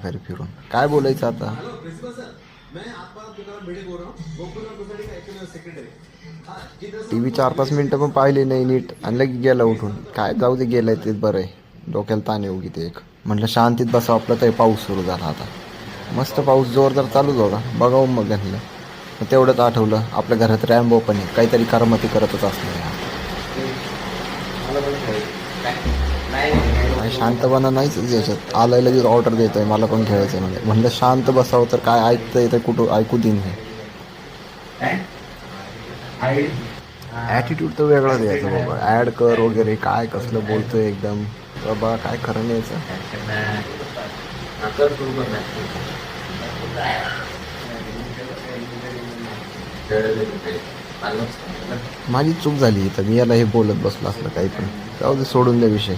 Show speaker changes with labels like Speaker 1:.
Speaker 1: घरी फिरून काय बोलायचं आता. टी व्ही 4-5 मिनिटं पण पाहिली नाही नीट आणि लगे गेला उठून. काय जाऊ दे, गेलंय तेच बरं आहे. डोक्याला ताण येऊ की ते एक म्हटलं शांतीत बसा. आपलं तरी पाऊस सुरू झाला आता. मस्त पाऊस जोरदार चालूच होता. बघावं मग घातलं. मग तेवढंच आठवलं आपल्या घरात रॅम्बो पण आहे. काहीतरी करामती करतच असणार. काय शांतपणा नाहीच याच्यात. आलाय लगेच ऑर्डर देतोय मला पण खेळायचं म्हणजे. म्हणलं शांत बसावं तर काय ऐकतं तर कुठं ऐकू देईन हे. ॲटिट्यूड तर वेगळा द्यायचा बाबा. ॲड कर वगैरे काय कसलं बोलतोय एकदम. बाबा काय खरं नाही याचं. माझी चूक झाली तर मी याला हे बोलत बसलो असलं काही पण. जाऊ दे, सोडून द्या विषय.